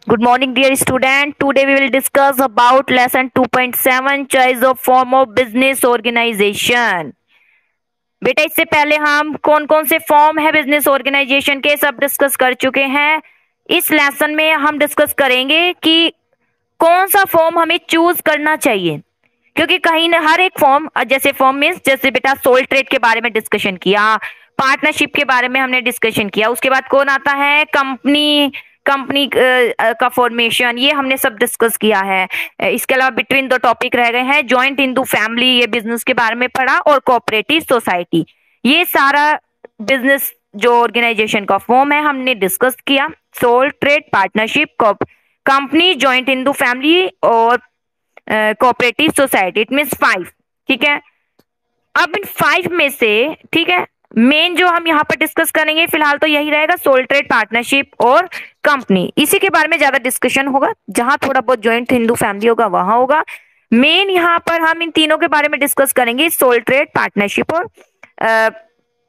Good morning, dear student. Today we will discuss about lesson 2.7 choice of form of business organization. बेटा इससे पहले हम कौन कौन से फॉर्म है बिजनेस ऑर्गेनाइजेशन के सब डिस्कस कर चुके हैं। इस लेसन में हम डिस्कस करेंगे कि कौन सा फॉर्म हमें चूज करना चाहिए, क्योंकि कहीं ना हर एक फॉर्म, जैसे फॉर्म मीन्स जैसे बेटा सोल ट्रेड के बारे में डिस्कशन किया, पार्टनरशिप के बारे में हमने डिस्कशन किया, उसके बाद कौन आता है कंपनी कंपनी का फॉर्मेशन, ये हमने सब डिस्कस किया है। इसके अलावा बिटवीन दो टॉपिक रह गए हैं, जॉइंट इंटू फैमिली, ये बिजनेस के बारे में पढ़ा, और कोऑपरेटिव सोसाइटी, ये सारा बिजनेस जो ऑर्गेनाइजेशन का फॉर्म है हमने डिस्कस किया। Sole trade, partnership, company, joint into family और कोऑपरेटिव सोसाइटी, इट मीन्स 5। ठीक है, अब इन 5 में से ठीक है मेन जो हम यहाँ पर डिस्कस करेंगे फिलहाल तो यही रहेगा, सोल ट्रेड, पार्टनरशिप और कंपनी। इसी के बारे में ज्यादा डिस्कशन होगा, जहां थोड़ा बहुत जॉइंट हिंदू फैमिली होगा वहां होगा। मेन यहाँ पर हम इन तीनों के बारे में डिस्कस करेंगे, सोल ट्रेड, पार्टनरशिप और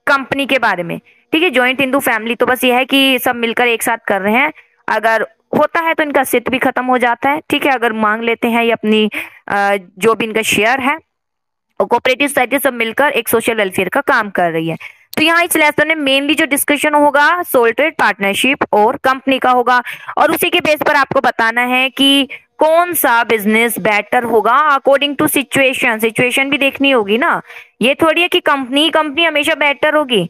कंपनी के बारे में। ठीक है, जॉइंट हिंदू फैमिली तो बस ये है कि सब मिलकर एक साथ कर रहे हैं, अगर होता है तो इनका अस्तित्व भी खत्म हो जाता है। ठीक है, अगर मांग लेते हैं ये अपनी जो भी इनका शेयर है, और कोऑपरेटिव सोसाइटी सब मिलकर एक सोशल वेलफेयर का काम कर रही है। तो यहाँ इस लेसन में मेनली जो डिस्कशन होगा सोल ट्रेड, पार्टनरशिप और कंपनी का होगा, और उसी के बेस पर आपको बताना है कि कौन सा बिजनेस बेटर होगा अकॉर्डिंग टू सिचुएशन। सिचुएशन भी देखनी होगी ना, ये थोड़ी है कि कंपनी कंपनी हमेशा बेटर होगी,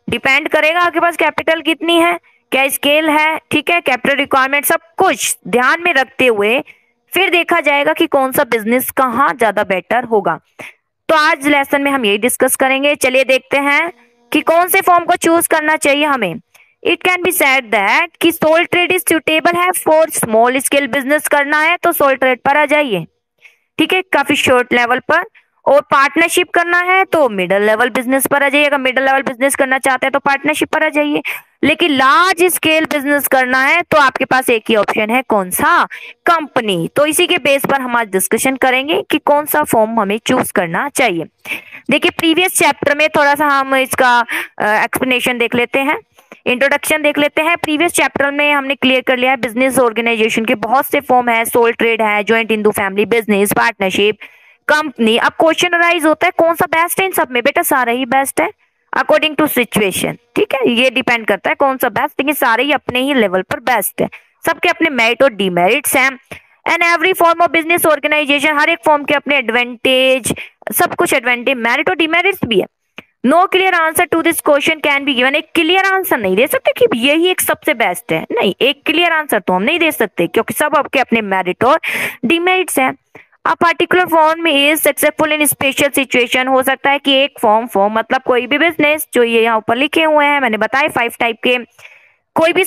डिपेंड करेगा आपके पास कैपिटल कितनी है, क्या स्केल है, ठीक है, कैपिटल रिक्वायरमेंट, सब कुछ ध्यान में रखते हुए फिर देखा जाएगा कि कौन सा बिजनेस कहाँ ज्यादा बेटर होगा। तो आज लेसन में हम यही डिस्कस करेंगे। चलिए देखते हैं कि कौन से फॉर्म को चूज करना चाहिए हमें। It can be said that कि सोल ट्रेड इज सुटेबल है फॉर स्मॉल स्केल बिजनेस करना है तो सोल ट्रेड पर आ जाइए, ठीक है, काफी शॉर्ट लेवल पर। और पार्टनरशिप करना है तो मिडिल लेवल बिजनेस पर आ जाइए, अगर मिडिल लेवल बिजनेस करना चाहते हैं तो पार्टनरशिप पर आ जाइए। लेकिन लार्ज स्केल बिजनेस करना है तो आपके पास एक ही ऑप्शन है, कौन सा, कंपनी। तो इसी के बेस पर हम आज डिस्कशन करेंगे कि कौन सा फॉर्म हमें चूज करना चाहिए। देखिए प्रीवियस चैप्टर में थोड़ा सा हम इसका एक्सप्लेनेशन देख लेते हैं, इंट्रोडक्शन देख लेते हैं। प्रीवियस चैप्टर में हमने क्लियर कर लिया है बिजनेस ऑर्गेनाइजेशन के बहुत से फॉर्म है, सोल ट्रेड है, joint into family business, partnership, company. अब क्वेश्चन अराइज होता है कौन सा बेस्ट है इन सब में, बेटा सारा ही बेस्ट है अकॉर्डिंग टू सिचुएशन। ठीक है, ये डिपेंड करता है कौन सा बेस्ट, लेकिन सारे ही अपने ही लेवल पर बेस्ट है, सबके अपने मेरिट और डीमेरिट्स हैं। And every form of business organisation, हर एक फॉर्म के अपने एडवांटेज, सब कुछ एडवांटेज, मेरिट और डीमेरिट्स भी है। No clear answer to this question can be given, एक क्लियर आंसर नहीं दे सकते कि यही एक सबसे बेस्ट है, नहीं, एक क्लियर आंसर तो हम नहीं दे सकते क्योंकि सब आपके अपने मेरिट और डीमेरिट्स हैं। A particular form is successful in special situation, हो सकता है कि एक फॉर्म मतलब कोई भी बिजनेस जो ये यहाँ ऊपर लिखे हुए हैं मैंने बताए 5 टाइप के, कोई भी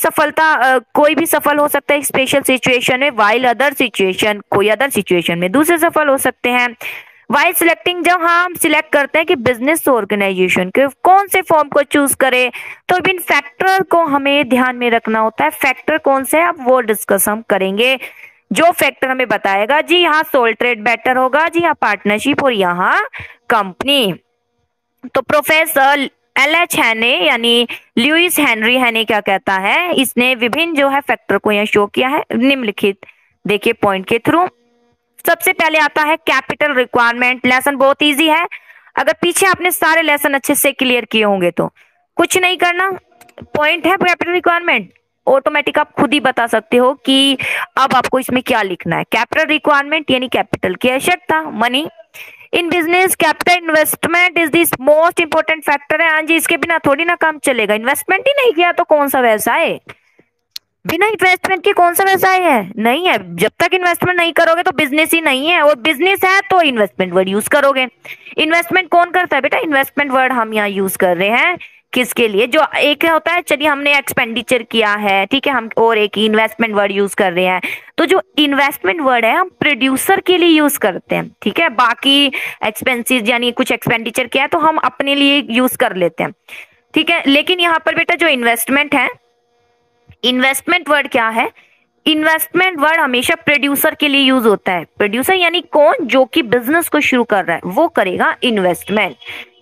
सफल हो सकता है स्पेशल सिचुएशन में, वाइल अदर सिचुएशन, कोई अदर सिचुएशन में दूसरे सफल हो सकते हैं। वाइल सिलेक्टिंग, जब हम सिलेक्ट करते हैं कि बिजनेस ऑर्गेनाइजेशन के कौन से फॉर्म को चूज करें तो इन फैक्टर को हमें ध्यान में रखना होता है। फैक्टर कौन से है अब वो डिस्कस हम करेंगे। जो फैक्टर हमें बताएगा जी यहाँ सोल ट्रेड बेटर होगा, जी यहाँ पार्टनरशिप और यहाँ कंपनी। तो प्रोफेसर LH हैने यानी लुइस हेनरी हैने क्या कहता है, इसने विभिन्न जो है फैक्टर को यहाँ शो किया है निम्नलिखित देखिए पॉइंट के थ्रू। सबसे पहले आता है कैपिटल रिक्वायरमेंट। लेसन बहुत इजी है, अगर पीछे आपने सारे लेसन अच्छे से क्लियर किए होंगे तो कुछ नहीं करना, पॉइंट है कैपिटल रिक्वायरमेंट, ऑटोमेटिक आप खुद ही बता सकते हो कि अब आपको इसमें क्या लिखना है। कैपिटल रिक्वायरमेंट यानी कैपिटल की आवश्यकता, money. In business capital investment is this most important factor है। हाँ जी, इसके बिना थोड़ी ना काम चलेगा, इन्वेस्टमेंट ही नहीं किया तो कौन सा व्यवसाय, बिना इन्वेस्टमेंट के कौन सा व्यवसाय है, नहीं है। जब तक इन्वेस्टमेंट नहीं करोगे तो बिजनेस ही नहीं है, और बिजनेस है तो इन्वेस्टमेंट वर्ड यूज करोगे। इन्वेस्टमेंट कौन करता है बेटा, इन्वेस्टमेंट वर्ड हम यहाँ यूज कर रहे हैं किसके लिए, जो एक होता है चलिए हमने एक्सपेंडिचर किया है, ठीक है, हम और एक इन्वेस्टमेंट वर्ड यूज कर रहे हैं। तो जो इन्वेस्टमेंट वर्ड है हम प्रोड्यूसर के लिए यूज करते हैं, ठीक है, बाकी एक्सपेंसेस यानी कुछ एक्सपेंडिचर किया है तो हम अपने लिए यूज कर लेते हैं, ठीक है। लेकिन यहाँ पर बेटा जो इन्वेस्टमेंट है, इन्वेस्टमेंट वर्ड क्या है, इन्वेस्टमेंट वर्ड हमेशा प्रोड्यूसर के लिए यूज होता है। प्रोड्यूसर यानी कौन, जो कि बिजनेस को शुरू कर रहा है वो करेगा इन्वेस्टमेंट।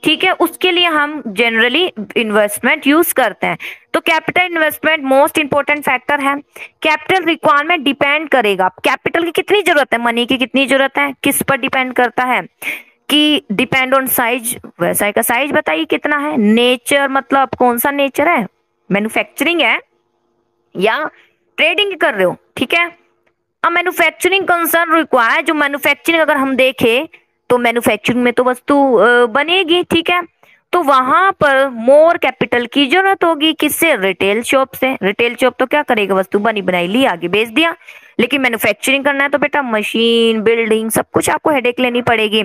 ठीक है, उसके लिए हम जनरली इन्वेस्टमेंट यूज करते हैं। तो capital investment most important factor है। कैपिटल रिक्वायरमेंट डिपेंड करेगा, कैपिटल की कितनी जरूरत है, मनी की कितनी जरूरत है, किस पर डिपेंड करता है कि डिपेंड ऑन साइज। व्यवसाय का साइज बताइए कितना है। नेचर मतलब कौन सा नेचर है, मैन्युफैक्चरिंग है या ट्रेडिंग कर रहे हो। ठीक है, अब मैन्युफैक्चरिंग कंसर्न रिक्वायर, जो मैन्युफैक्चरिंग अगर हम देखें तो मैन्युफैक्चरिंग में तो वस्तु बनेगी। ठीक है, तो वहां पर मोर कैपिटल की जरूरत होगी। किससे, रिटेल शॉप से। रिटेल शॉप तो क्या करेगा, वस्तु बनी बनाई ली आगे बेच दिया। लेकिन मैन्युफैक्चरिंग करना है तो बेटा मशीन, बिल्डिंग, सब कुछ आपको हेडेक लेनी पड़ेगी।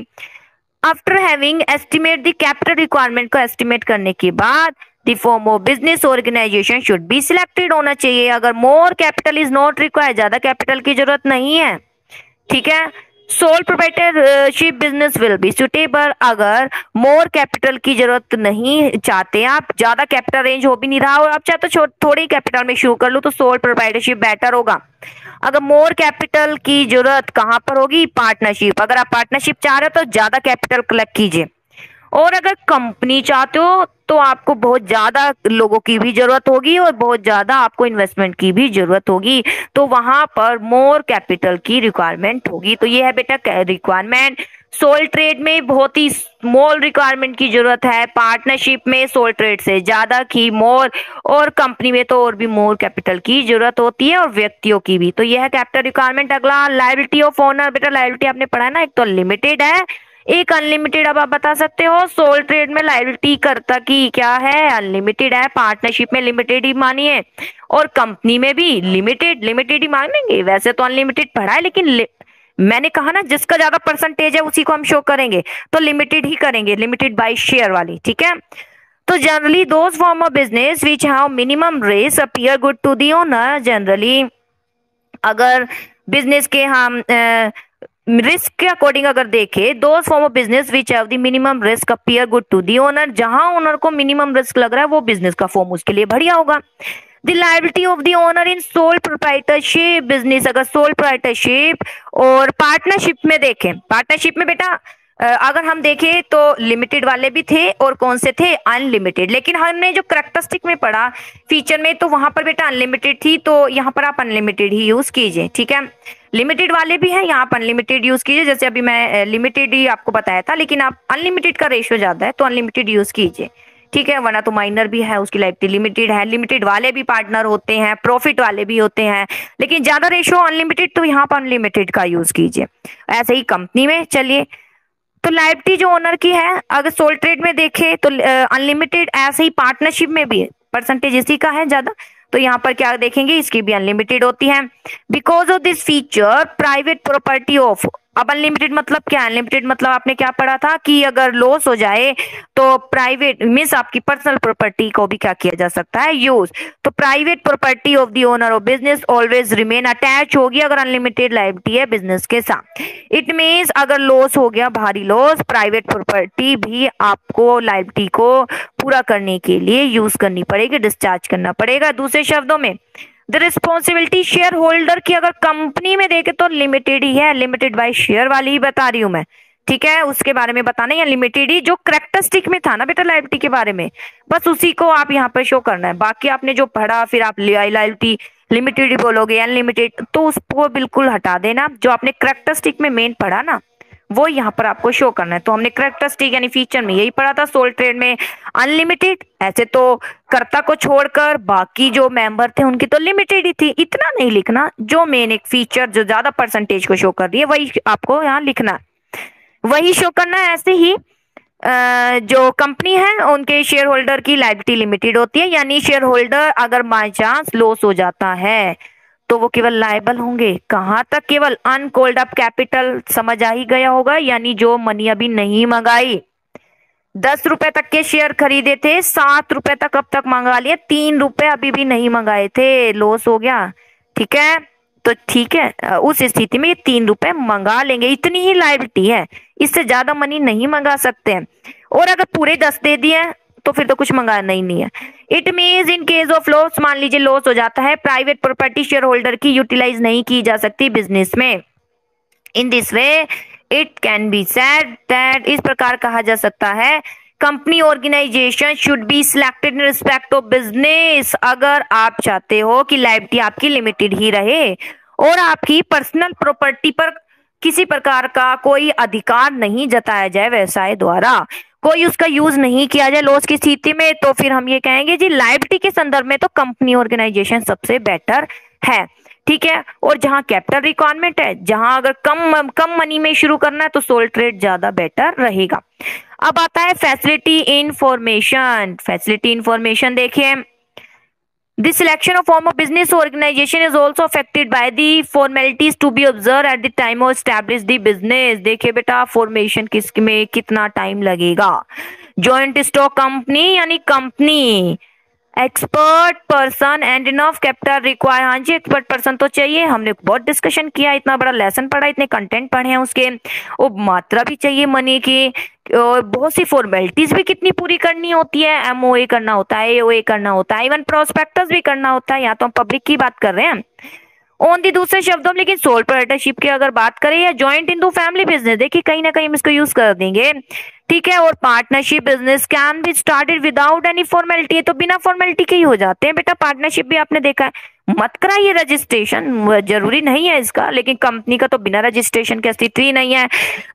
After having estimate the capital requirement को एस्टिमेट करने के बाद the form of business organisation should be selected होना चाहिए। अगर more capital is not required, ज्यादा कैपिटल की जरूरत नहीं है, ठीक है, sole proprietorship business will be suitable. अगर मोर कैपिटल की जरूरत नहीं चाहते आप, ज्यादा कैपिटल रेंज हो भी नहीं रहा और आप चाहते तो थोड़ी कैपिटल में शुरू कर लो, तो सोल प्रोप्राइटरशिप बेटर होगा। अगर मोर कैपिटल की जरूरत कहां पर होगी, पार्टनरशिप। अगर आप पार्टनरशिप चाह रहे हो तो ज्यादा कैपिटल कलेक्ट कीजिए। और अगर कंपनी चाहते हो तो आपको बहुत ज्यादा लोगों की भी जरूरत होगी और बहुत ज्यादा आपको इन्वेस्टमेंट की भी जरूरत होगी, तो वहां पर मोर कैपिटल की रिक्वायरमेंट होगी। तो ये है बेटा रिक्वायरमेंट। सोल ट्रेड में बहुत ही स्मॉल रिक्वायरमेंट की जरूरत है, पार्टनरशिप में सोल ट्रेड से ज्यादा की मोर, और कंपनी में तो और भी मोर कैपिटल की जरूरत होती है और व्यक्तियों की भी। तो यह है कैपिटल रिक्वायरमेंट। अगला लायबिलिटी ऑफ ओनर। बेटा लायबिलिटी आपने पढ़ा है ना, एक तो लिमिटेड है, एक अनलिमिटेड। अब आप बता सकते हो सोल ट्रेड में लायबिलिटी कर्ता की क्या है, अनलिमिटेड है। पार्टनरशिप में लिमिटेड ही मानिए और कंपनी में भी लिमिटेड लिमिटेड ही मानेंगे। वैसे तो अनलिमिटेड पढ़ा है, लेकिन मैंने कहा ना जिसका ज्यादा परसेंटेज है उसी को हम शो करेंगे, तो लिमिटेड ही करेंगे, लिमिटेड बाय शेयर वाली। ठीक है, तो generally those form of business which have minimum risk appear good to the owner. Generally अगर बिजनेस के हम रिस्क के अकॉर्डिंग अगर देखें, those form of business which have the minimum risk appear good to the owner. जहां owner को minimum risk लग रहा है वो बिजनेस का फॉर्म उसके लिए बढ़िया होगा। The liability of the owner in soul proprietorship business. अगर सोल प्रोप्राइटरशिप और पार्टनरशिप में देखें, पार्टनरशिप में बेटा अगर हम देखें तो लिमिटेड वाले भी थे और कौन से थे, अनलिमिटेड। लेकिन हमने जो करेक्टरिस्टिक में पढ़ा फीचर में, तो वहां पर बेटा अनलिमिटेड थी, तो यहाँ पर आप अनलिमिटेड ही यूज कीजिए। ठीक है, लिमिटेड वाले भी हैं, यहाँ पर अनलिमिटेड यूज कीजिए। जैसे अभी मैं लिमिटेड ही आपको बताया था, लेकिन आप अनलिमिटेड का रेशियो ज्यादा है तो अनलिमिटेड यूज कीजिए। ठीक है, वरना तो माइनर भी है, उसकी लाइबिलिटी लिमिटेड है। लिमिटेड वाले भी पार्टनर होते हैं, प्रॉफिट वाले भी होते हैं, लेकिन ज्यादा रेशियो अनलिमिटेड, तो यहाँ पर अनलिमिटेड का यूज कीजिए। ऐसे ही कंपनी में चलिए, तो लायबिलिटी जो ओनर की है अगर सोल ट्रेड में देखे तो अनलिमिटेड, ऐसे ही पार्टनरशिप में भी परसेंटेज इसी का है ज्यादा, तो यहाँ पर क्या देखेंगे, इसकी भी अनलिमिटेड होती है। Because of this feature private property of. अब अनलिमिटेड मतलब क्या, अनलिमिटेड मतलब आपने क्या पढ़ा था कि अगर लॉस हो जाए तो प्राइवेट मीन्स आपकी पर्सनल प्रॉपर्टी को भी क्या किया जा सकता है, यूज। तो private property of the owner of business always remain attach होगी अगर अनलिमिटेड लायबिलिटी है बिजनेस के साथ। इट मीन्स अगर लॉस हो गया, भारी लॉस, प्राइवेट प्रॉपर्टी भी आपको लायबिलिटी को पूरा करने के लिए यूज करनी पड़ेगी, डिस्चार्ज करना पड़ेगा। दूसरे शब्दों में द रिस्पॉन्सिबिलिटी शेयर होल्डर की अगर कंपनी में देखे तो लिमिटेड ही है, लिमिटेड बाय शेयर वाली ही बता रही हूं मैं। ठीक है, उसके बारे में बताना या लिमिटेड ही, जो करेक्टरिस्टिक में था ना बेटा लायबिलिटी के बारे में, बस उसी को आप यहाँ पर शो करना है। बाकी आपने जो पढ़ा फिर आप लायबिलिटी लिमिटेड ही बोलोगे, अनलिमिटेड, तो उसको बिल्कुल हटा देना। जो आपने करेक्टरिस्टिक में मेन पढ़ा ना वो यहाँ पर आपको शो करना है। तो हमने करेक्टरिस्टिक यानी फीचर में यही पढ़ा था, सोल ट्रेड में अनलिमिटेड। ऐसे तो कर्ता को छोड़कर बाकी जो मेंबर थे उनकी तो लिमिटेड ही थी, इतना नहीं लिखना। जो मेन एक फीचर जो ज्यादा परसेंटेज को शो कर रही है वही आपको यहाँ लिखना, वही शो करना है। ऐसे ही जो कंपनी है उनके शेयर होल्डर की लायबिलिटी लिमिटेड होती है, यानी शेयर होल्डर अगर बाय चांस लॉस हो जाता है तो वो केवल लायबल होंगे। कहां तक, केवल अनकॉल्ड अप कैपिटल, समझ आ ही गया होगा, यानी जो मनी अभी नहीं मंगाई। 10 रुपए तक के शेयर खरीदे थे, 7 रुपए तक अब तक मंगा लिए, 3 रुपए अभी भी नहीं मंगाए थे, लॉस हो गया। ठीक है, तो ठीक है, उस स्थिति में ये 3 रुपए मंगा लेंगे, इतनी ही लायबिलिटी है, इससे ज्यादा मनी नहीं मंगा सकते हैं। और अगर पूरे 10 दे दिए तो फिर तो कुछ मंगाना ही नहीं है। It means in case of loss, मान लीजिए लॉस हो जाता है, प्राइवेट प्रॉपर्टी शेयर होल्डर की यूटिलाइज नहीं की जा सकती बिजनेस में। In this way it can be said that, इस प्रकार कहा जा सकता है, company organisation should be selected in respect of business. अगर आप चाहते हो कि लायबिलिटी आपकी लिमिटेड ही रहे और आपकी पर्सनल प्रॉपर्टी पर किसी प्रकार का कोई अधिकार नहीं जताया जाए व्यवसाय द्वारा, कोई उसका यूज नहीं किया जाए लॉस की स्थिति में, तो फिर हम ये कहेंगे जी लायबिलिटी के संदर्भ में तो कंपनी ऑर्गेनाइजेशन सबसे बेटर है। ठीक है, और जहां कैपिटल रिक्वायरमेंट है, जहां अगर कम मनी में शुरू करना है तो सोल ट्रेड ज्यादा बेटर रहेगा। अब आता है फैसिलिटी इंफॉर्मेशन। फैसिलिटी इंफॉर्मेशन देखिए, the selection of form of business organization is also affected by the formalities to be observed at the time of establish the business। देखिए बेटा फॉर्मेशन किसमें कितना टाइम लगेगा। जॉइंट स्टॉक कंपनी यानी company, expert person and enough capital require. हाँ जी, expert person तो चाहिए, हमने बहुत डिस्कशन किया, इतना बड़ा लेसन पढ़ा, इतने कंटेंट पढ़े हैं उसके, वो मात्रा भी चाहिए मनी की, और बहुत सी फॉर्मेलिटीज भी कितनी पूरी करनी होती है, एमओए करना होता है, एओए करना होता है, इवन प्रोस्पेक्टस भी करना होता है। यहाँ तो हम पब्लिक की बात कर रहे हैं ओन दी दूसरे शब्दों में। लेकिन सोल प्रोप्राइटरशिप की अगर बात करें या joint into family business, देखिए कहीं ना कहीं हम इसको यूज कर देंगे। ठीक है, और partnership business can be started without any formality, तो बिना फॉर्मेलिटी के ही हो जाते हैं बेटा। पार्टनरशिप भी आपने देखा है, मत कराइए रजिस्ट्रेशन, जरूरी नहीं है इसका, लेकिन कंपनी का तो बिना रजिस्ट्रेशन के अस्तित्व ही नहीं है।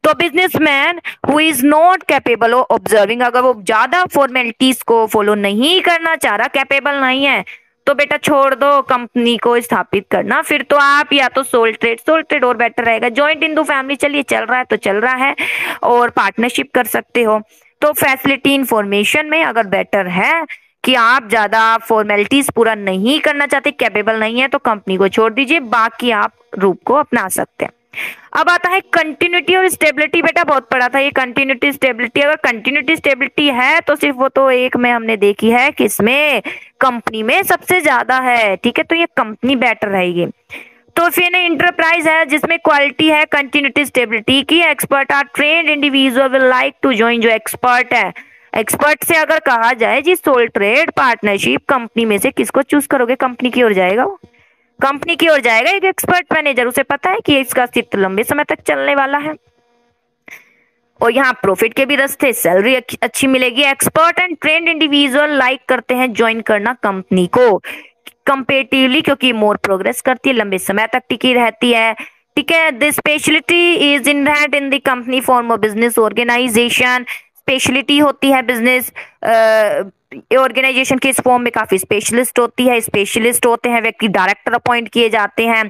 तो businessman who is not capable of observing, अगर वो ज्यादा फॉर्मेलिटीज को फॉलो नहीं करना चाह रहा, कैपेबल नहीं है, तो बेटा छोड़ दो कंपनी को स्थापित करना। फिर तो आप या तो सोल ट्रेड और बेटर रहेगा। जॉइंट इन टू फैमिली चलिए चल रहा है तो चल रहा है, और पार्टनरशिप कर सकते हो। तो फैसिलिटी इंफॉर्मेशन में अगर बेटर है कि आप ज्यादा फॉर्मेलिटीज पूरा नहीं करना चाहते, कैपेबल नहीं है, तो कंपनी को छोड़ दीजिए, बाकी आप रूप को अपना सकते हैं। अब आता है कंटिन्यूटी और स्टेबिलिटी। बेटा बहुत पढ़ा था ये कंटिन्यूटी स्टेबिलिटी। अगर कंटिन्यूटी स्टेबिलिटी है तो सिर्फ वो तो एक में हमने देखी है, किसमें, कंपनी में सबसे ज्यादा है। ठीक है, तो ये कंपनी बेटर रहेगी। तो फिर इंटरप्राइज है जिसमें क्वालिटी है कंटिन्यूटी स्टेबिलिटी की, expert are trained individual will like to join, जो एक्सपर्ट है। एक्सपर्ट से अगर कहा जाए जी सोल ट्रेड पार्टनरशिप, कंपनी में से किसको चूज करोगे? कंपनी की ओर जाएगा, वो कंपनी की ओर जाएगा। एक एक्सपर्ट मैनेजर, उसे पता है कि इसका अस्तित्व लंबे समय तक चलने वाला है और यहाँ प्रॉफिट के भी रास्ते, सैलरी अच्छी मिलेगी। Expert and trend individual like करते हैं ज्वाइन करना कंपनी को कंपेटिवली, क्योंकि मोर प्रोग्रेस करती है, लंबे समय तक टिकी रहती है। ठीक है, this speciality is inherent in the company form of business organisation. Speciality होती है बिजनेस ऑर्गेनाइजेशन के इस फॉर्म में, काफी स्पेशलिस्ट होती है, स्पेशलिस्ट होते हैं, व्यक्ति डायरेक्टर अपॉइंट किए जाते हैं।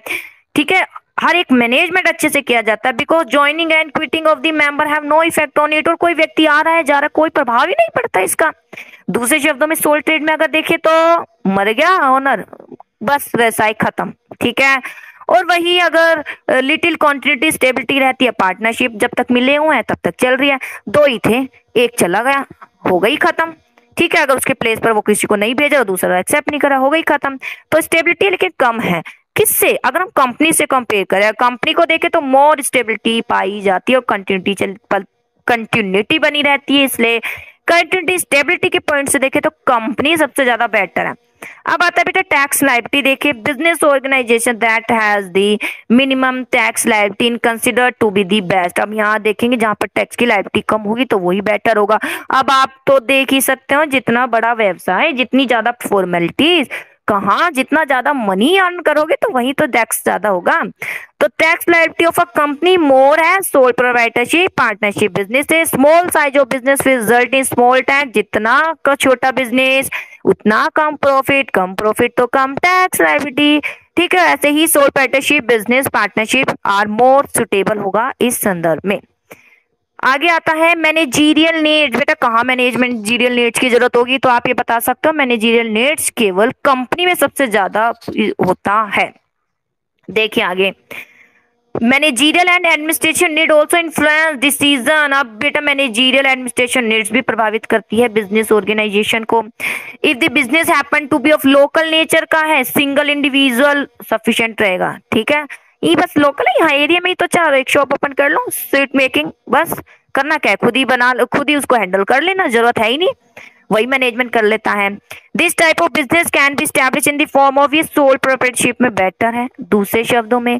ठीक है, हर एक मैनेजमेंट अच्छे से किया जाता है। Because joining and quitting of the member have no effect on it, और कोई व्यक्ति आ रहा है जा रहा है, कोई प्रभाव ही नहीं पड़ता इसका। दूसरे शब्दों में सोल ट्रेड में अगर देखें तो मर गया ओनर, बस व्यवसाय खत्म। ठीक है, और वही अगर लिटिल कंटिन्यूटी स्टेबिलिटी रहती है, पार्टनरशिप जब तक मिले हुए हैं तब तक चल रही है। दो ही थे, एक चला गया, हो गई खत्म। ठीक है, अगर उसके प्लेस पर वो किसी को नहीं भेजा और दूसरा एक्सेप्ट नहीं करा, हो गई खत्म। तो स्टेबिलिटी लेकिन कम है, किससे? अगर हम कंपनी से कंपेयर करें, कंपनी को देखें तो मोर स्टेबिलिटी पाई जाती है और कंटिन्यूटी बनी रहती है। इसलिए कंटिन्यूटी स्टेबिलिटी के पॉइंट से देखें तो कंपनी सबसे ज्यादा बेटर है। अब आता है बेटा टैक्स लायबिलिटी। देखिए, business organisation that has the minimum tax liability in considered to be the best. अब यहाँ देखेंगे जहां पर टैक्स की लायबिलिटी कम होगी तो वही बेटर होगा। अब आप तो देख ही सकते हो, जितना बड़ा व्यवसाय, जितनी ज्यादा फॉर्मेलिटीज, कहाँ जितना ज्यादा मनी अर्न करोगे तो वही तो टैक्स ज्यादा होगा। तो tax liability of a company more है सोल प्रोप्राइटरशिप पार्टनरशिप बिजनेस है। Small size of business result in small tax, जितना का छोटा बिजनेस उतना कम प्रॉफिट तो कम टैक्स लायबिलिटी। ठीक है, ऐसे ही sole proprietorship business partnership are more suitable होगा इस संदर्भ में। आगे आता है मैनेजीरियल नीड्स। बेटा कहाँ मैनेजमेंट नीड्स की जरूरत होगी? तो आप ये बता सकते हो मैनेजीरियल नीड्स केवल कंपनी में सबसे ज्यादा होता है। देखिए आगे, managerial and administration need also influence decision. अब बेटा मैनेजीरियल एडमिनिस्ट्रेशन नीड्स भी प्रभावित करती है बिजनेस ऑर्गेनाइजेशन को। If the business happen to be of local nature का है, सिंगल इंडिविजुअल सफिशिएंट रहेगा। ठीक है, ये बस लोकल है, यहाँ एरिया में ही तो चाहो एक शॉप ओपन कर लो, स्वीट मेकिंग, बस करना क्या है, खुद ही बना लो, खुद ही उसको हैंडल कर लेना, जरूरत है ही नहीं। वही मैनेजमेंट कर लेता है। This type of business can be establish in the form of ये सोल प्रोप्राइटरशिप में बेटर है। दूसरे शब्दों में,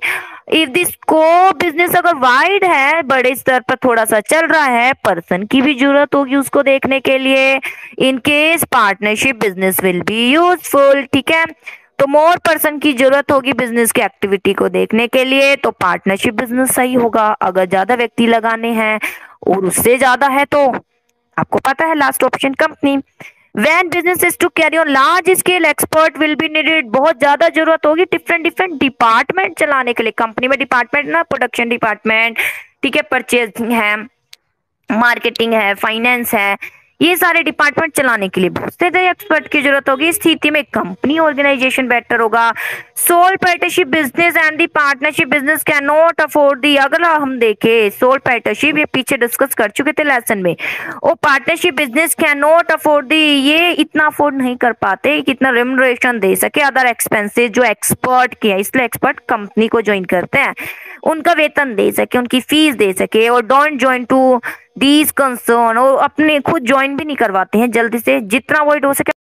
इफ दिस को बिजनेस अगर वाइड है, बड़े स्तर पर थोड़ा सा चल रहा है, पर्सन की भी जरूरत होगी उसको देखने के लिए। In case partnership business will be useful, ठीक है। तो मोर पर्सन की जरूरत होगी बिजनेस की एक्टिविटी को देखने के लिए, तो पार्टनरशिप बिजनेस सही होगा। अगर ज्यादा व्यक्ति लगाने हैं और उससे ज्यादा है तो आपको पता है last option company. When business is to carry on large scale, expert will be needed, बहुत ज्यादा जरूरत होगी डिफरेंट डिफरेंट डिपार्टमेंट चलाने के लिए। कंपनी में डिपार्टमेंट ना, प्रोडक्शन डिपार्टमेंट, ठीक है, परचेजिंग है, मार्केटिंग है, फाइनेंस है, ये सारे डिपार्टमेंट चलाने के लिए बहुत से एक्सपर्ट की जरूरत होगी। इस स्थिति में कंपनी ऑर्गेनाइजेशन बेटर होगा। Sole partnership business and the partnership business can not afford the, अगर हम देखें सोल पार्टनरशिप, ये पीछे डिस्कस कर चुके थे लेसन में, और partnership business can not afford the, ये इतना अफोर्ड नहीं कर पाते कि इतना रेम्युनरेशन दे सके अदर एक्सपेंसेस जो एक्सपर्ट की है, इसलिए एक्सपर्ट कंपनी को ज्वाइन करते हैं, उनका वेतन दे सके, उनकी फीस दे सके, और don't join to these concern, और अपने खुद ज्वाइन भी नहीं करवाते हैं जल्दी से, जितना अवॉइड हो सके।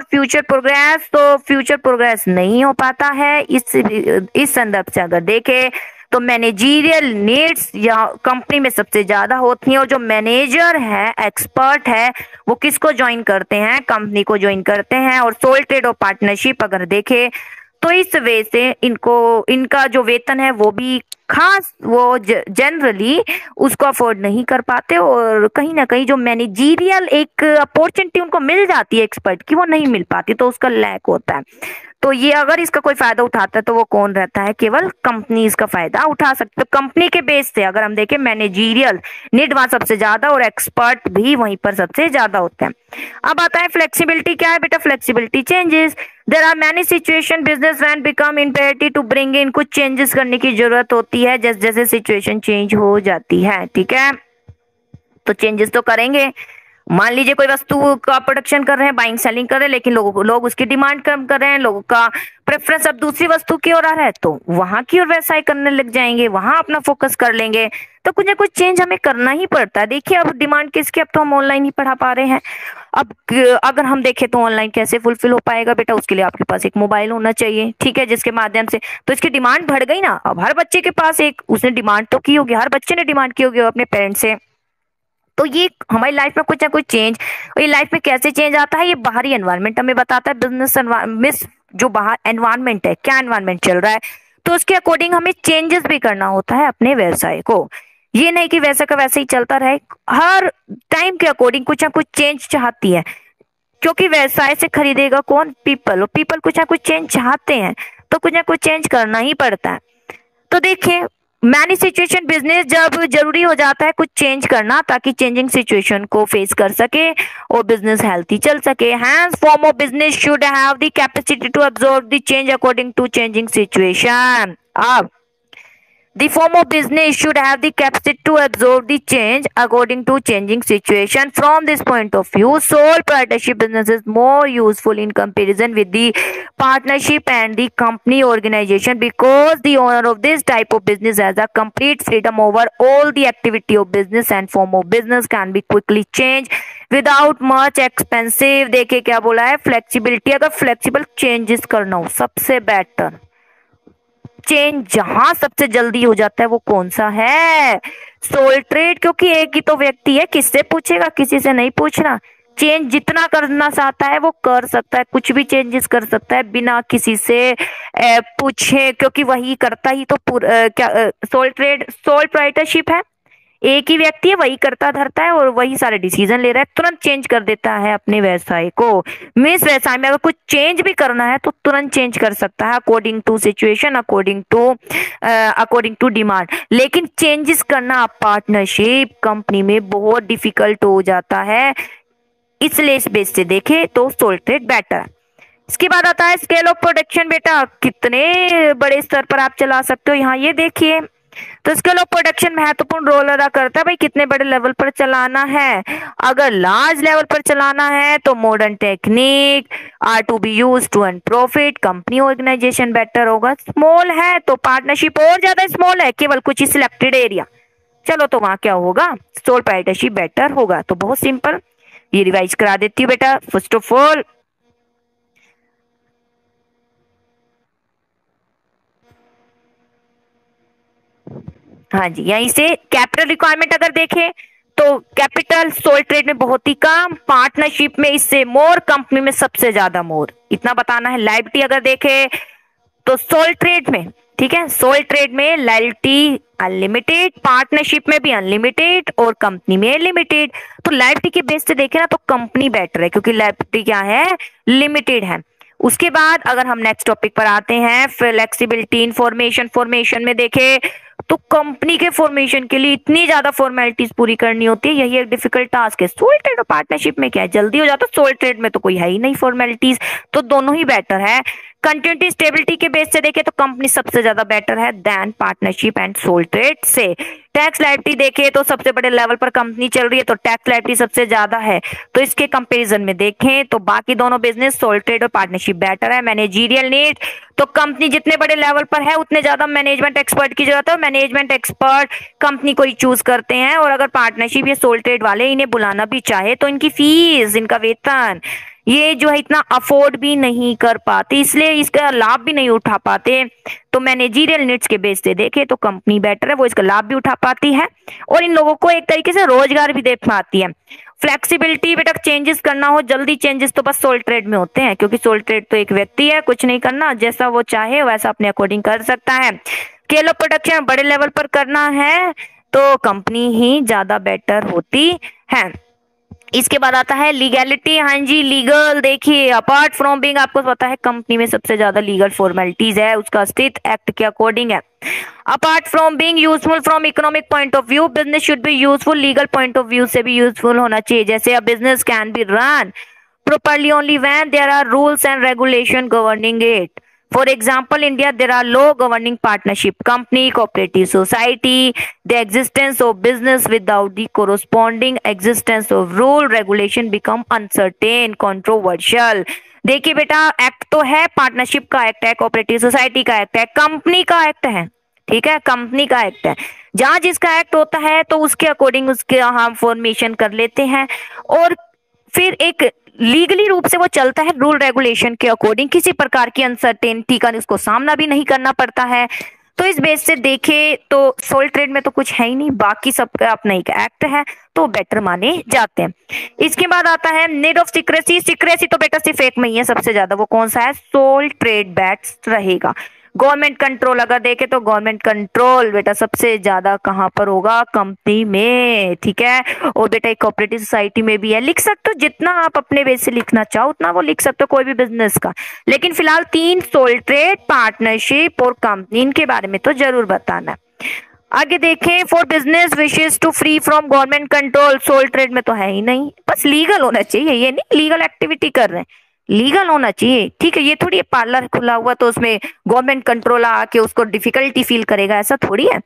फ्यूचर प्रोग्रेस, तो फ्यूचर प्रोग्रेस नहीं हो पाता है। इस संदर्भ से अगर देखें तो मैनेजरियल नीड्स या कंपनी में सबसे ज्यादा होती हैं, और जो मैनेजर है, एक्सपर्ट है, वो किसको ज्वाइन करते हैं, कंपनी को ज्वाइन करते हैं। और सोल ट्रेड और पार्टनरशिप अगर देखें तो इस वे से इनका जो वेतन है वो भी खास, वो जनरली उसको अफोर्ड नहीं कर पाते, और कहीं ना कहीं जो मैनेजरियल एक अपॉर्चुनिटी उनको मिल जाती है एक्सपर्ट की, वो नहीं मिल पाती, तो उसका लैक होता है। तो ये अगर इसका कोई फायदा उठाता है तो वो कौन रहता है, केवल कंपनी इसका फायदा उठा सकते। तो कंपनी के बेस से अगर हम देखें, मैनेजरियल नीड वहां सबसे ज्यादा और एक्सपर्ट भी वहीं पर सबसे ज्यादा होते हैं। अब आता है फ्लेक्सिबिलिटी। क्या है बेटा flexibility? Changes. There are many situation businessman become imperative to bring in, कुछ चेंजेस करने की जरूरत होती है जैसे जैसे सिचुएशन चेंज हो जाती है, ठीक है। तो चेंजेस तो करेंगे। मान लीजिए कोई वस्तु का प्रोडक्शन कर रहे हैं, बाइंग सेलिंग कर रहे हैं, लेकिन लोग उसकी डिमांड कम कर रहे हैं, लोगों का प्रेफरेंस अब दूसरी वस्तु की ओर आ रहा है, तो वहां की ओर व्यवसाय करने लग जाएंगे, वहां अपना फोकस कर लेंगे। तो कुछ ना कुछ चेंज हमें करना ही पड़ता है। देखिए अब डिमांड किसकी, अब तो हम ऑनलाइन ही पढ़ा पा रहे हैं। अब अगर हम देखें तो ऑनलाइन कैसे फुलफिल हो पाएगा बेटा, उसके लिए आपके पास एक मोबाइल होना चाहिए, ठीक है, जिसके माध्यम से, तो इसकी डिमांड बढ़ गई ना। अब हर बच्चे के पास एक, उसने डिमांड तो की होगी, हर बच्चे ने डिमांड की होगी अपने पेरेंट्स से। तो ये हमारी लाइफ में कुछ ना कुछ चेंज, और ये लाइफ में कैसे चेंज आता है, ये बाहरी एनवायरनमेंट हमें बताता है। बिजनेस जो बाहर एनवायरनमेंट है, क्या एनवायरनमेंट चल रहा है, तो उसके अकॉर्डिंग हमें चेंजेस भी करना होता है अपने व्यवसाय को। ये नहीं कि वैसा का वैसे ही चलता रहे, हर टाइम के अकॉर्डिंग कुछ ना कुछ चेंज चाहती है, क्योंकि व्यवसाय से खरीदेगा कौन? पीपल, और पीपल कुछ ना कुछ चेंज चाहते हैं, तो कुछ ना कुछ चेंज करना ही पड़ता है। तो देखिए मैनी सिचुएशन बिजनेस जब जरूरी हो जाता है कुछ चेंज करना, ताकि चेंजिंग सिचुएशन को फेस कर सके और बिजनेस हेल्थी चल सके। Hence form of business should have the capacity to absorb the change according to changing situation. अब the form of business should have the capacity to absorb the change according to changing situation. From this point of view, sole proprietorship business is more useful in comparison with the partnership and the company organization, because the owner of this type of business has a complete freedom over all the activity of business, and form of business can be quickly changed without much expensive। देखिए क्या बोला है, flexibility, अगर flexible changes करना हो, सबसे better change जहां सबसे जल्दी हो जाता है वो कौन सा है? सोल ट्रेड, क्योंकि एक ही तो व्यक्ति है, किससे पूछेगा, किसी से नहीं पूछना। चेंज जितना करना चाहता है वो कर सकता है, कुछ भी चेंजेस कर सकता है बिना किसी से पूछे, क्योंकि वही करता ही तो क्या सोल ट्रेड, सोल प्रोप्राइटरशिप है, एक ही व्यक्ति है, वही करता धरता है और वही सारे डिसीजन ले रहा है, तुरंत चेंज कर देता है अपने व्यवसाय को। मीन्स व्यवसाय में अगर कुछ चेंज भी करना है तो तुरंत चेंज कर सकता है according to situation, according to demand. लेकिन चेंजेस करना पार्टनरशिप कंपनी में बहुत डिफिकल्ट हो जाता है, इसलिए इस बेस से देखे तो सोल ट्रेड बेटर है। इसके बाद आता है स्केल ऑफ प्रोडक्शन। बेटा कितने बड़े स्तर पर आप चला सकते हो, यहाँ ये देखिए। तो स्केल ऑफ प्रोडक्शन महत्वपूर्ण रोल अदा करता है भाई, कितने बड़े लेवल पर चलाना है। अगर लार्ज लेवल पर चलाना है तो modern technique are to be use to earn profit, company organisation better होगा। स्मॉल है तो पार्टनरशिप और ज्यादा स्मॉल है, केवल कुछ ही सिलेक्टेड एरिया, चलो तो वहां क्या होगा, सोल प्रोप्राइटरशिप बेटर होगा। तो बहुत सिंपल, ये रिवाइज करा देती हूँ बेटा। फर्स्ट ऑफ ऑल हाँ जी, यहीं से कैपिटल रिक्वायरमेंट अगर देखें तो कैपिटल सोल ट्रेड में बहुत ही कम, पार्टनरशिप में इससे मोर, कंपनी में सबसे ज्यादा मोर, इतना बताना है। लायबिलिटी अगर देखे तो सोल ट्रेड में, ठीक है, सोल ट्रेड में लायबिलिटी अनलिमिटेड, पार्टनरशिप में भी अनलिमिटेड और कंपनी में लिमिटेड। तो लायबिलिटी के बेस से देखें ना तो कंपनी बेटर है, क्योंकि लायबिलिटी क्या है, लिमिटेड है। उसके बाद अगर हम नेक्स्ट टॉपिक पर आते हैं, फ्लेक्सिबिलिटी इन फॉर्मेशन, फॉर्मेशन में देखें तो कंपनी के फॉर्मेशन के लिए इतनी ज्यादा फॉर्मेलिटीज पूरी करनी होती है, यही एक डिफिकल्ट टास्क है। सोल ट्रेड और पार्टनरशिप में क्या है, जल्दी हो जाता है, सोल ट्रेड में तो कोई है ही नहीं फॉर्मेलिटीज, तो दोनों ही बेटर है। कंटिन्यूटी स्टेबिलिटी के बेस से देखें तो कंपनी सबसे ज्यादा बेटर है than partnership and sole trade से। टैक्स लायबिलिटी देखें तो सबसे बड़े लेवल पर कंपनी चल रही है, तो टैक्स लायबिलिटी सबसे ज्यादा है, तो इसके कंपैरिजन में देखें तो बाकी दोनों बिजनेस सोल ट्रेड और पार्टनरशिप बेटर है। मैनेजरियल नीड तो कंपनी जितने बड़े लेवल पर है उतने ज्यादा मैनेजमेंट एक्सपर्ट की जरूरत है, मैनेजमेंट एक्सपर्ट कंपनी को ही चूज करते हैं। और अगर पार्टनरशिप या सोल ट्रेड वाले इन्हें बुलाना भी चाहे तो इनकी फीस, इनका वेतन ये जो है इतना अफोर्ड भी नहीं कर पाते, इसलिए इसका लाभ भी नहीं उठा पाते। तो मैनेजरियल नीड्स के बेस से देखे तो कंपनी बेटर है, वो इसका लाभ भी उठा पाती है और इन लोगों को एक तरीके से रोजगार भी दे पाती है। फ्लेक्सिबिलिटी बेटा, चेंजेस करना हो जल्दी, चेंजेस तो बस सोल ट्रेड में होते हैं, क्योंकि सोल ट्रेड तो एक व्यक्ति है, कुछ नहीं करना, जैसा वो चाहे वैसा अपने अकॉर्डिंग कर सकता है। स्केल ऑफ प्रोडक्शन बड़े लेवल पर करना है तो कंपनी ही ज्यादा बेटर होती है। इसके बाद आता है लीगैलिटी। हाँ जी, लीगल देखिए, अपार्ट फ्रॉम बीइंग, आपको पता है कंपनी में सबसे ज्यादा लीगल फॉर्मेलिटीज है, उसका अस्तित्व एक्ट के अकॉर्डिंग है। Apart from being useful from economic point of view, business should be useful, legal point of view से भी यूजफुल होना चाहिए। जैसे a business can be run properly only when there are rules and regulation governing it. For example, India, there are law governing partnership, company, cooperative society. The existence of business without the corresponding existence of rule regulation become uncertain, controversial. देखिए बेटा, act तो है, partnership का act है, cooperative society का act है, company का act है, ठीक है, कंपनी का एक्ट है। जहां जिसका एक्ट होता है तो उसके अकॉर्डिंग उसके हम फॉर्मेशन कर लेते हैं और फिर एक लीगली रूप से वो चलता है रूल रेगुलेशन के अकॉर्डिंग, किसी प्रकार की अनसर्टेनिटी का उसको सामना भी नहीं करना पड़ता है। तो इस बेस से देखे तो सोल ट्रेड में तो कुछ है ही नहीं, बाकी सबका अपना एक एक्ट है तो बेटर माने जाते हैं। इसके बाद आता है नीड ऑफ सिक्रेसी। सिक्रेसी तो बेटा सिर्फ एक में ही है सबसे ज्यादा, वो कौन सा है, सोल ट्रेड बेस्ट रहेगा। गवर्नमेंट कंट्रोल अगर देखे तो गवर्नमेंट कंट्रोल बेटा सबसे ज्यादा कहां पर होगा, कंपनी में, ठीक है। और बेटा एक कोऑपरेटिव सोसाइटी में भी है, लिख सकते हो जितना आप अपने बेस से लिखना चाहो उतना वो लिख सकते हो कोई भी बिजनेस का, लेकिन फिलहाल तीन, सोल ट्रेड, पार्टनरशिप और कंपनी, इनके बारे में तो जरूर बताना। आगे देखें, for business wishes to free from government control, sole trade में तो है ही नहीं, बस लीगल होना चाहिए, ये नहीं लीगल एक्टिविटी कर रहे हैं, लीगल होना चाहिए, ठीक है। ये थोड़ी पार्लर खुला हुआ तो उसमें गवर्नमेंट कंट्रोल आके उसको डिफिकल्टी फील करेगा, ऐसा थोड़ी है।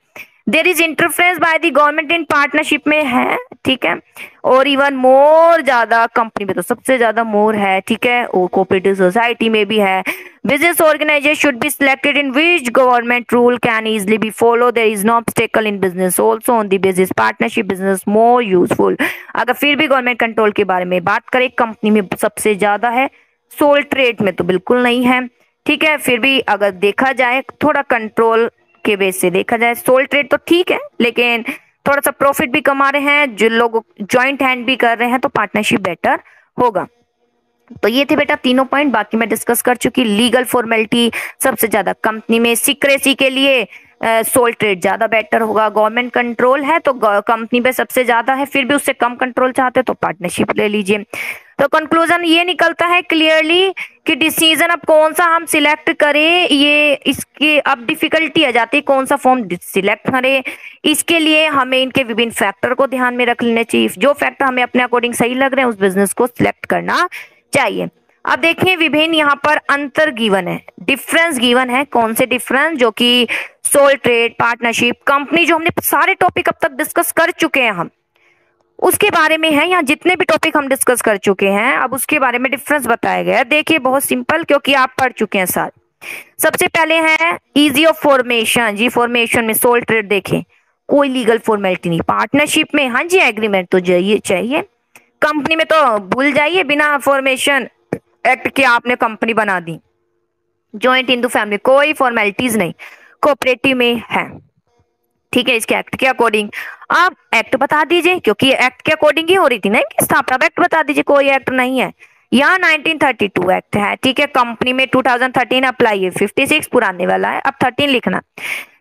There is interference by the government in partnership में है, ठीक है, और इवन मोर ज्यादा कंपनी में तो सबसे ज्यादा मोर है, ठीक है, और कोऑपरेटिव सोसाइटी में भी है। Business organisation should be selected in which government rule can easily be follow, there is no obstacle in business also on the basis partnership business more useful. अगर फिर भी गवर्नमेंट कंट्रोल के बारे में बात करें, कंपनी में सबसे ज्यादा है, सोल ट्रेड में तो बिल्कुल नहीं है, ठीक है। फिर भी अगर देखा जाए थोड़ा कंट्रोल के बेस से देखा जाए, सोल ट्रेड तो ठीक है लेकिन थोड़ा सा प्रॉफिट भी कमा रहे हैं, जो लोग ज्वाइंट हैंड भी कर रहे हैं तो पार्टनरशिप बेटर होगा। तो ये थे बेटा तीनों पॉइंट, बाकी मैं डिस्कस कर चुकी। लीगल फॉर्मेलिटी सबसे ज्यादा कंपनी में, सिक्रेसी के लिए सोल ट्रेड ज्यादा बेटर होगा, गवर्नमेंट कंट्रोल है तो कंपनी पे सबसे ज्यादा है, फिर भी उससे कम कंट्रोल चाहते हो तो पार्टनरशिप ले लीजिए। तो कंक्लूजन ये निकलता है क्लियरली कि डिसीजन अब कौन सा हम सिलेक्ट करें, ये इसकी अब डिफिकल्टी आ जाती है कौन सा फॉर्म सिलेक्ट करें। इसके लिए हमें इनके विभिन्न फैक्टर को ध्यान में रख लेने चाहिए, जो फैक्टर हमें अपने अकॉर्डिंग सही लग रहे हैं उस बिजनेस को सिलेक्ट करना चाहिए। अब देखिए विभिन्न यहाँ पर अंतर गिवन है, डिफरेंस गिवन है, कौन से डिफरेंस, जो कि सोल ट्रेड, पार्टनरशिप, कंपनी, जो हमने सारे टॉपिक अब तक डिस्कस कर चुके हैं हम, उसके बारे में है। यहाँ जितने भी टॉपिक हम डिस्कस कर चुके हैं अब उसके बारे में डिफरेंस बताया गया है। देखिए बहुत सिंपल, क्योंकि आप पढ़ चुके हैं सारे। सबसे पहले है इजी ऑफ फॉर्मेशन, जी फॉर्मेशन में सोल ट्रेड देखें कोई लीगल फॉर्मेलिटी नहीं। पार्टनरशिप में हाँ जी एग्रीमेंट तो चाहिए। कंपनी में तो भूल जाइए, बिना फॉर्मेशन एक्ट के आपने कंपनी बना दी। जॉइंट हिंदू फैमिली कोई फॉर्मेलिटीज नहीं, कोऑपरेटिव में है। ठीक है, इसके एक्ट के अकॉर्डिंग आप एक्ट बता दीजिए, क्योंकि एक्ट के अकॉर्डिंग ही हो रही थी ना कि स्थापना एक्ट बता दीजिए, कोई एक्ट नहीं है। यहाँ 1932 एक्ट है। ठीक है, कंपनी में 2013 अप्लाई है, 56 पुराने वाला है, अब 13 लिखना।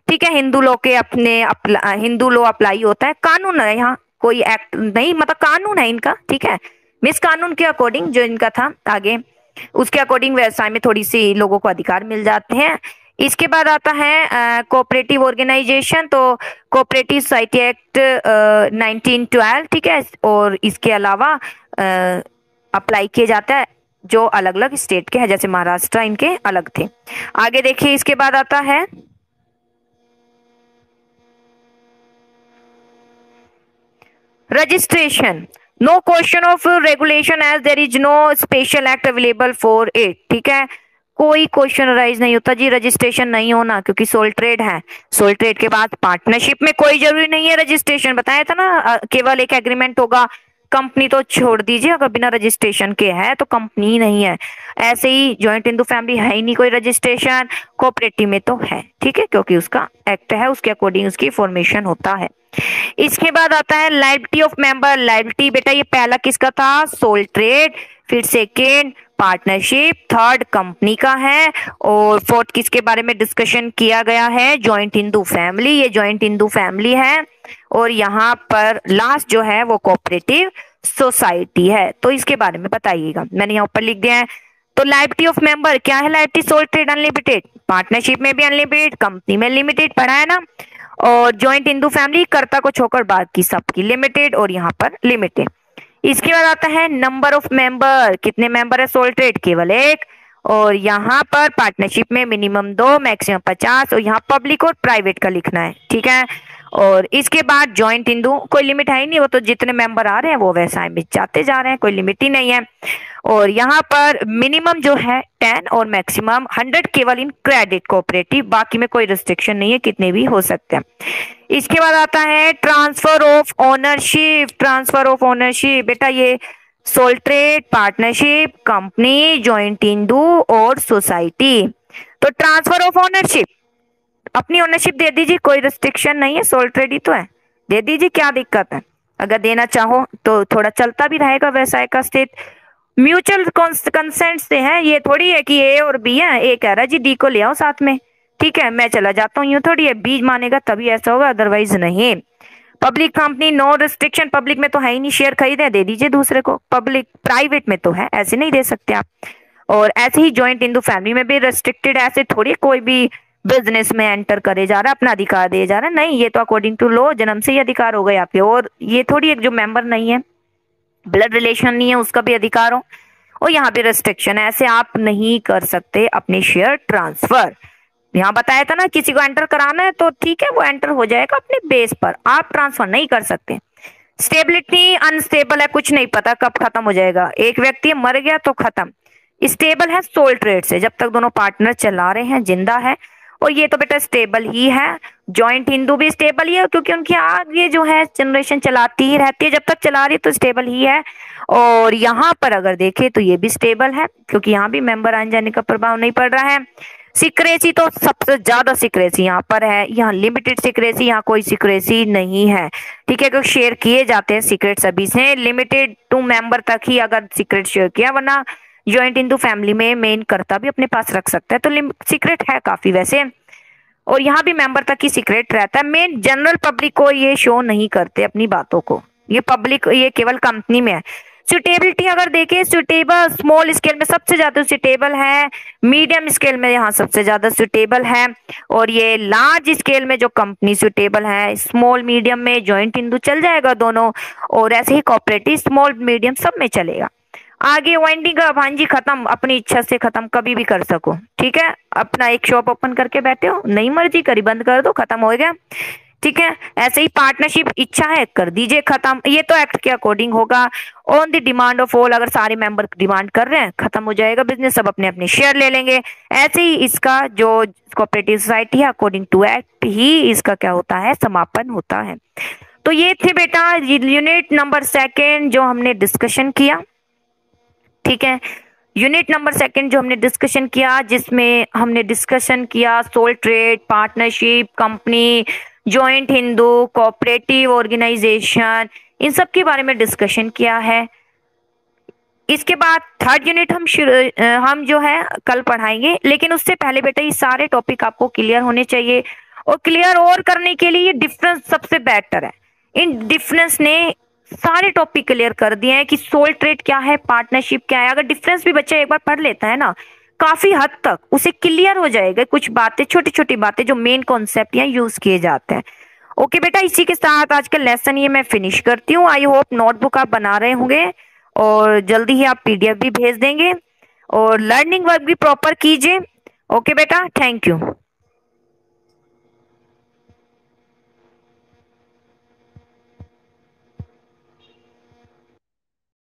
ठीक है, हिंदू लॉ के अपने हिंदू लॉ अप्लाई होता है, कानून है यहाँ, कोई एक्ट नहीं, मतलब कानून है इनका। ठीक है, मिस कानून के अकॉर्डिंग जो इनका था आगे, उसके अकॉर्डिंग व्यवसाय में थोड़ी सी लोगों को अधिकार मिल जाते हैं। इसके बाद आता है कोऑपरेटिव ऑर्गेनाइजेशन, तो कोऑपरेटिव सोसाइटी एक्ट 1912। ठीक है, और इसके अलावा अप्लाई किए जाता है जो अलग अलग स्टेट के हैं, जैसे महाराष्ट्र इनके अलग थे। आगे देखिए, इसके बाद आता है registration. No question of regulation as there is no special act available for it. ठीक है, कोई क्वेश्चन राइज नहीं होता जी रजिस्ट्रेशन नहीं होना, क्योंकि सोल ट्रेड है। सोल ट्रेड के बाद पार्टनरशिप में कोई जरूरी नहीं है रजिस्ट्रेशन, बताया था ना, केवल एक एग्रीमेंट होगा। कंपनी तो छोड़ दीजिए, अगर बिना रजिस्ट्रेशन के है तो कंपनी ही नहीं है। ऐसे ही जॉइंट हिंदू फैमिली है ही नहीं कोई रजिस्ट्रेशन, कोऑपरेटिव में तो है। ठीक है, क्योंकि उसका एक्ट है, उसके अकॉर्डिंग उसकी फॉर्मेशन होता है। इसके बाद आता है लायबिलिटी ऑफ मेंबर। लायबिलिटी बेटा ये पहला किसका था, सोल ट्रेड, फिर सेकेंड पार्टनरशिप, थर्ड कंपनी का है, और फोर्थ किसके बारे में डिस्कशन किया गया है, जॉइंट हिंदू फैमिली। ये जॉइंट हिंदू फैमिली है, और यहाँ पर लास्ट जो है वो कोऑपरेटिव सोसाइटी है। तो इसके बारे में बताइएगा, मैंने यहाँ ऊपर लिख दिया है। तो लायबिलिटी ऑफ मेंबर क्या है, liability sole trade unlimited, partnership में भी अनलिमिटेड, कंपनी में लिमिटेड, पढ़ा है ना। और जॉइंट हिंदू फैमिली कर्ता को छोड़कर बाकी सबकी लिमिटेड, और यहाँ पर लिमिटेड। इसके बाद आता है नंबर ऑफ मेंबर, कितने मेंबर है सोल ट्रेड, केवल एक। और यहाँ पर पार्टनरशिप में मिनिमम 2, मैक्सिमम 50, और यहाँ पब्लिक और प्राइवेट का लिखना है। ठीक है, और इसके बाद जॉइंट हिंदू कोई लिमिट है ही नहीं, वो तो जितने मेंबर आ रहे हैं वो व्यवसाय में जाते जा रहे हैं, कोई लिमिट ही नहीं है। और यहाँ पर मिनिमम जो है 10 और मैक्सिमम 100 केवल इन क्रेडिट कोऑपरेटिव, बाकी में कोई रिस्ट्रिक्शन नहीं है, कितने भी हो सकते हैं। इसके बाद आता है transfer of ownership. Transfer of ownership बेटा ये sole trade, partnership, company, joint Hindu और सोसाइटी। तो ट्रांसफर ऑफ ओनरशिप, अपनी ओनरशिप दे दीजिए, कोई रिस्ट्रिक्शन नहीं है, सोल ट्रेड ही तो है, दे दीजिए, क्या दिक्कत है। अगर देना चाहो तो थोड़ा चलता भी रहेगा व्यवसाय का स्थित। म्यूचुअल कंसेंट से है, ये थोड़ी है कि ए और बी है, ए कह रहा है जी डी को ले आओ साथ में, ठीक है मैं चला जाता हूँ, यूं थोड़ी है, बी मानेगा तभी ऐसा होगा, अदरवाइज नहीं। Public company no restriction, public में तो है ही नहीं, शेयर खरीदे दे दीजिए दूसरे को। पब्लिक प्राइवेट में तो है, ऐसे नहीं दे सकते आप। और ऐसे ही जॉइंट हिंदू फैमिली में भी रेस्ट्रिक्टेड, ऐसे थोड़ी कोई भी बिजनेस में एंटर करे जा रहा है, अपना अधिकार दिए जा रहा है, नहीं, ये तो अकॉर्डिंग टू लॉ जन्म से ही अधिकार हो गए आपके। और ये थोड़ी एक जो मेंबर नहीं है, ब्लड रिलेशन नहीं है, उसका भी अधिकार हो। और यहाँ पे रेस्ट्रिक्शन है, ऐसे आप नहीं कर सकते अपने शेयर ट्रांसफर। यहाँ बताया था ना, किसी को एंटर कराना है तो ठीक है, वो एंटर हो जाएगा अपने बेस पर, आप ट्रांसफर नहीं कर सकते। स्टेबिलिटी अनस्टेबल है, कुछ नहीं पता कब खत्म हो जाएगा, एक व्यक्ति मर गया तो खत्म। स्टेबल है सोल ट्रेड से, जब तक दोनों पार्टनर चला रहे हैं, जिंदा है, और ये तो बेटा स्टेबल ही है। जॉइंट हिंदू भी स्टेबल ही है, क्योंकि उनकी आगे जो है जनरेशन चलाती ही रहती है, जब तक चला रही है तो स्टेबल ही है। और यहाँ पर अगर देखें तो ये भी स्टेबल है, क्योंकि यहाँ भी मेंबर आने जाने का प्रभाव नहीं पड़ रहा है। सिक्रेसी तो सबसे ज्यादा सिक्रेसी यहाँ पर है, यहाँ लिमिटेड सिक्रेसी, यहाँ कोई सिक्रेसी नहीं है। ठीक है, क्योंकि शेयर किए जाते हैं सीक्रेट सभी से, लिमिटेड टू मेंबर तक ही अगर सीक्रेट शेयर किया, वरना जॉइंट हिंदू फैमिली में मेन कर्ता भी अपने पास रख सकता है, तो सीक्रेट है काफी वैसे। और यहाँ भी मेंबर तक ही सीक्रेट रहता है, मेन जनरल पब्लिक को ये शो नहीं करते अपनी बातों को, ये पब्लिक, ये केवल कंपनी में है। सुटेबिलिटी अगर देखें, सुटेबल स्मॉल स्केल में सबसे ज्यादा सुटेबल है, मीडियम स्केल में यहाँ सबसे ज्यादा सुटेबल है, और ये लार्ज स्केल में जो कंपनी सुटेबल है, स्मॉल मीडियम में जॉइंट हिंदू चल जाएगा दोनों, और ऐसे ही कोऑपरेटिव स्मॉल मीडियम सब में चलेगा। आगे वाइंडिंग अप, हाँ जी खत्म, अपनी इच्छा से खत्म कभी भी कर सको। ठीक है, अपना एक शॉप ओपन करके बैठे हो, नहीं मर्जी करी बंद कर दो, खत्म हो गया। ठीक है। ऐसे ही पार्टनरशिप इच्छा है कर दीजिए खत्म, ये तो एक्ट के अकॉर्डिंग होगा। On the demand of all, अगर सारे मेंबर डिमांड कर रहे हैं खत्म हो जाएगा बिजनेस, सब अपने अपने शेयर ले लेंगे। ऐसे ही इसका जो कोऑपरेटिव सोसाइटी है अकॉर्डिंग टू एक्ट ही इसका क्या होता है, समापन होता है। तो ये थे बेटा यूनिट नंबर सेकेंड जो हमने डिस्कशन किया। ठीक है, यूनिट नंबर सेकंड जो हमने डिस्कशन किया, जिसमें हमने डिस्कशन किया sole trade, partnership, company, joint Hindu, cooperative organisation, इन सब के बारे में डिस्कशन किया है। इसके बाद थर्ड यूनिट हम जो है कल पढ़ाएंगे, लेकिन उससे पहले बेटा ये सारे टॉपिक आपको क्लियर होने चाहिए। और क्लियर और करने के लिए डिफरेंस सबसे बेटर है। इन डिफरेंस ने सारे टॉपिक क्लियर कर दिए हैं कि सोल ट्रेड क्या है, पार्टनरशिप क्या है। अगर डिफरेंस भी बच्चा एक बार पढ़ लेता है ना, काफी हद तक उसे क्लियर हो जाएगा कुछ बातें, छोटी छोटी बातें जो मेन कॉन्सेप्ट यहाँ यूज किए जाते हैं। ओके बेटा, इसी के साथ आज का लेसन ये मैं फिनिश करती हूँ। आई होप नोटबुक आप बना रहे होंगे और जल्दी ही आप पीडीएफ भी भेज देंगे, और लर्निंग वर्क भी प्रॉपर कीजिए। ओके बेटा, थैंक यू।